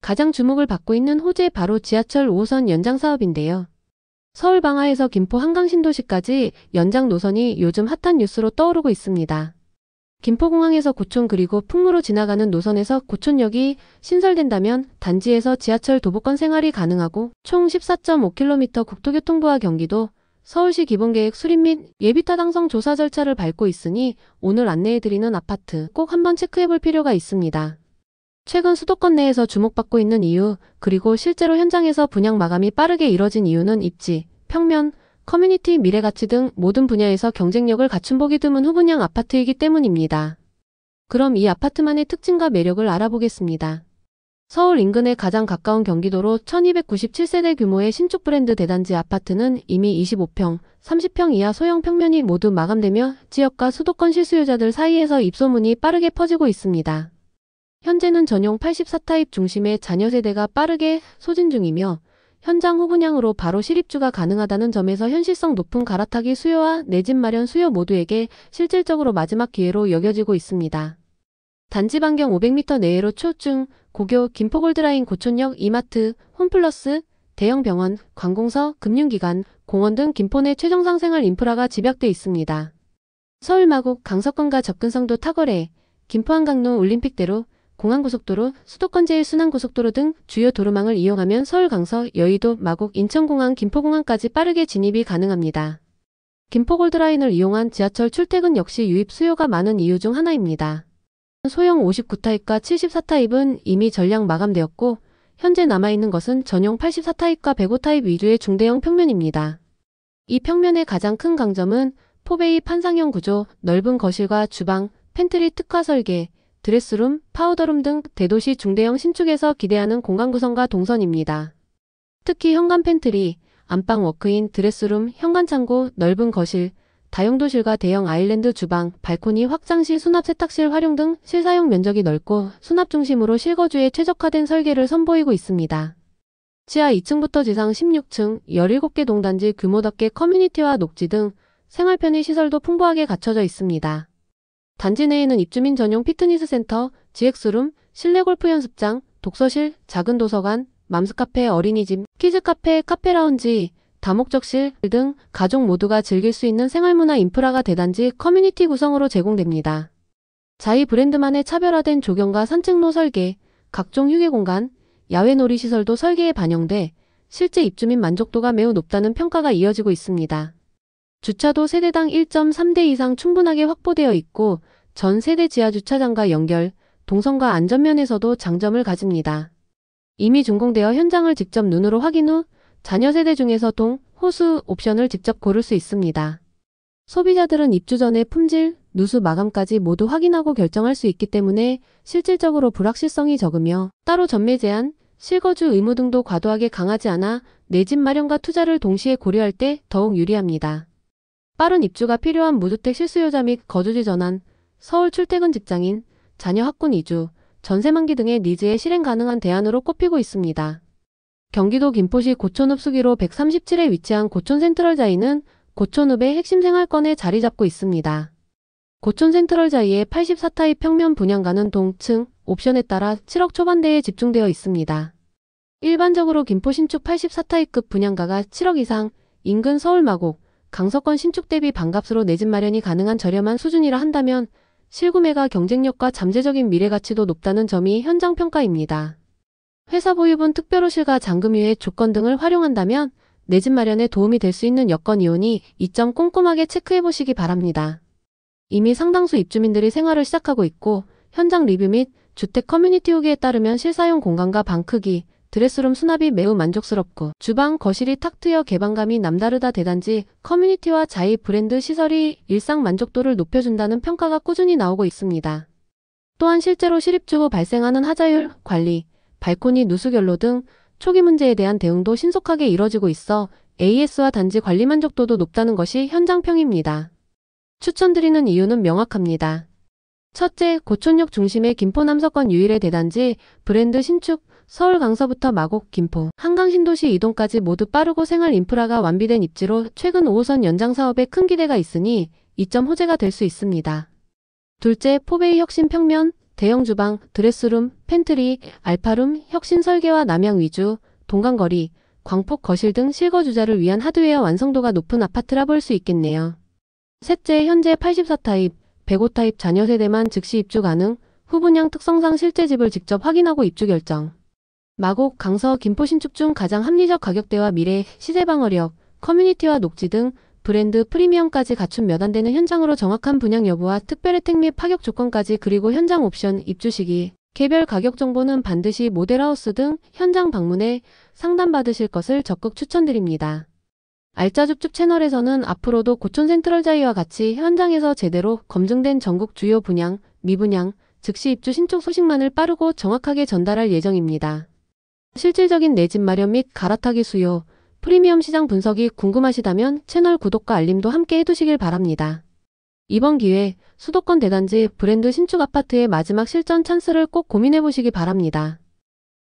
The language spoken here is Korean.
가장 주목을 받고 있는 호재 바로 지하철 5호선 연장 사업인데요. 서울 방화에서 김포 한강 신도시까지 연장 노선이 요즘 핫한 뉴스로 떠오르고 있습니다. 김포공항에서 고촌 그리고 풍무로 지나가는 노선에서 고촌역이 신설된다면 단지에서 지하철 도보권 생활이 가능하고 총 14.5km 국토교통부와 경기도, 서울시 기본계획 수립 및 예비타당성 조사 절차를 밟고 있으니 오늘 안내해드리는 아파트 꼭 한번 체크해볼 필요가 있습니다. 최근 수도권 내에서 주목받고 있는 이유, 그리고 실제로 현장에서 분양 마감이 빠르게 이뤄진 이유는 입지, 평면, 커뮤니티, 미래가치 등 모든 분야에서 경쟁력을 갖춘 보기 드문 후분양 아파트이기 때문입니다. 그럼 이 아파트만의 특징과 매력을 알아보겠습니다. 서울 인근에 가장 가까운 경기도로 1297세대 규모의 신축 브랜드 대단지 아파트는 이미 25평, 30평 이하 소형 평면이 모두 마감되며 지역과 수도권 실수요자들 사이에서 입소문이 빠르게 퍼지고 있습니다. 현재는 전용 84타입 중심의 자녀 세대가 빠르게 소진 중이며 현장 후분양으로 바로 실입주가 가능하다는 점에서 현실성 높은 갈아타기 수요와 내 집 마련 수요 모두에게 실질적으로 마지막 기회로 여겨지고 있습니다. 단지 반경 500m 내외로 초중, 고교, 김포골드라인 고촌역, 이마트, 홈플러스, 대형 병원, 관공서, 금융기관, 공원 등 김포 내 최정상 생활 인프라가 집약돼 있습니다. 서울 마곡, 강서권과 접근성도 탁월해 김포 한강로, 올림픽대로, 공항고속도로, 수도권 제1순환고속도로 등 주요 도로망을 이용하면 서울 강서, 여의도, 마곡, 인천공항, 김포공항까지 빠르게 진입이 가능합니다. 김포골드라인을 이용한 지하철 출퇴근 역시 유입 수요가 많은 이유 중 하나입니다. 소형 59타입과 74타입은 이미 전량 마감되었고 현재 남아있는 것은 전용 84타입과 105타입 위주의 중대형 평면입니다. 이 평면의 가장 큰 강점은 포베이 판상형 구조, 넓은 거실과 주방, 팬트리 특화 설계, 드레스룸, 파우더룸 등 대도시 중대형 신축에서 기대하는 공간 구성과 동선입니다. 특히 현관 팬트리, 안방 워크인, 드레스룸, 현관 창고, 넓은 거실, 다용도실과 대형 아일랜드 주방, 발코니 확장실, 수납 세탁실 활용 등 실사용 면적이 넓고 수납 중심으로 실거주에 최적화된 설계를 선보이고 있습니다. 지하 2층부터 지상 16층, 17개 동단지 규모답게 커뮤니티와 녹지 등 생활 편의 시설도 풍부하게 갖춰져 있습니다. 단지 내에는 입주민 전용 피트니스 센터, GX룸, 실내 골프 연습장, 독서실, 작은 도서관, 맘스카페, 어린이집, 키즈카페, 카페라운지, 다목적실 등 가족 모두가 즐길 수 있는 생활문화 인프라가 대단지 커뮤니티 구성으로 제공됩니다. 자이 브랜드만의 차별화된 조경과 산책로 설계, 각종 휴게 공간, 야외 놀이시설도 설계에 반영돼 실제 입주민 만족도가 매우 높다는 평가가 이어지고 있습니다. 주차도 세대당 1.3대 이상 충분하게 확보되어 있고 전 세대 지하 주차장과 연결, 동선과 안전면에서도 장점을 가집니다. 이미 준공되어 현장을 직접 눈으로 확인 후 자녀 세대 중에서 동, 호수 옵션을 직접 고를 수 있습니다. 소비자들은 입주 전에 품질, 누수 마감까지 모두 확인하고 결정할 수 있기 때문에 실질적으로 불확실성이 적으며 따로 전매 제한, 실거주 의무 등도 과도하게 강하지 않아 내 집 마련과 투자를 동시에 고려할 때 더욱 유리합니다. 빠른 입주가 필요한 무주택 실수요자 및 거주지 전환, 서울 출퇴근 직장인, 자녀 학군 이주, 전세 만기 등의 니즈에 실행 가능한 대안으로 꼽히고 있습니다. 경기도 김포시 고촌읍수기로 137에 위치한 고촌센트럴자이는 고촌읍의 핵심 생활권에 자리 잡고 있습니다. 고촌센트럴자이의 84타입 평면 분양가는 동층, 옵션에 따라 7억 초반대에 집중되어 있습니다. 일반적으로 김포 신축 84타입급 분양가가 7억 이상, 인근 서울 마곡, 강서권 신축 대비 반값으로 내 집 마련이 가능한 저렴한 수준이라 한다면 실구매가 경쟁력과 잠재적인 미래가치도 높다는 점이 현장 평가입니다. 회사 보유분 특별호실과 잔금유예 조건 등을 활용한다면 내 집 마련에 도움이 될 수 있는 여건 이오니 이 점 꼼꼼하게 체크해보시기 바랍니다. 이미 상당수 입주민들이 생활을 시작하고 있고 현장 리뷰 및 주택 커뮤니티 후기에 따르면 실사용 공간과 방 크기, 드레스룸 수납이 매우 만족스럽고 주방, 거실이 탁 트여 개방감이 남다르다 대단지 커뮤니티와 자이 브랜드 시설이 일상 만족도를 높여준다는 평가가 꾸준히 나오고 있습니다. 또한 실제로 실입주 후 발생하는 하자율, 관리, 발코니 누수 결로 등 초기 문제에 대한 대응도 신속하게 이뤄지고 있어 AS와 단지 관리 만족도도 높다는 것이 현장평입니다. 추천드리는 이유는 명확합니다. 첫째, 고촌역 중심의 김포 남서권 유일의 대단지, 브랜드 신축, 서울 강서부터 마곡, 김포, 한강 신도시 이동까지 모두 빠르고 생활 인프라가 완비된 입지로 최근 5호선 연장 사업에 큰 기대가 있으니 이점 호재가 될 수 있습니다. 둘째, 포베이 혁신 평면, 대형 주방, 드레스룸, 팬트리, 알파룸, 혁신 설계와 남향 위주, 동간거리, 광폭 거실 등 실거주자를 위한 하드웨어 완성도가 높은 아파트라 볼 수 있겠네요. 셋째, 현재 84타입, 105타입 자녀 세대만 즉시 입주 가능, 후 분양 특성상 실제 집을 직접 확인하고 입주 결정. 마곡, 강서, 김포 신축 중 가장 합리적 가격대와 미래, 시세 방어력, 커뮤니티와 녹지 등 브랜드 프리미엄까지 갖춘 몇 안 되는 현장으로 정확한 분양 여부와 특별 혜택 및 파격 조건까지 그리고 현장 옵션, 입주 시기, 개별 가격 정보는 반드시 모델하우스 등 현장 방문해 상담받으실 것을 적극 추천드립니다. 알짜줍줍 채널에서는 앞으로도 고촌 센트럴자이와 같이 현장에서 제대로 검증된 전국 주요 분양, 미분양, 즉시 입주 신축 소식만을 빠르고 정확하게 전달할 예정입니다. 실질적인 내 집 마련 및 갈아타기 수요, 프리미엄 시장 분석이 궁금하시다면 채널 구독과 알림도 함께 해두시길 바랍니다. 이번 기회 수도권 대단지 브랜드 신축 아파트의 마지막 실전 찬스를 꼭 고민해보시기 바랍니다.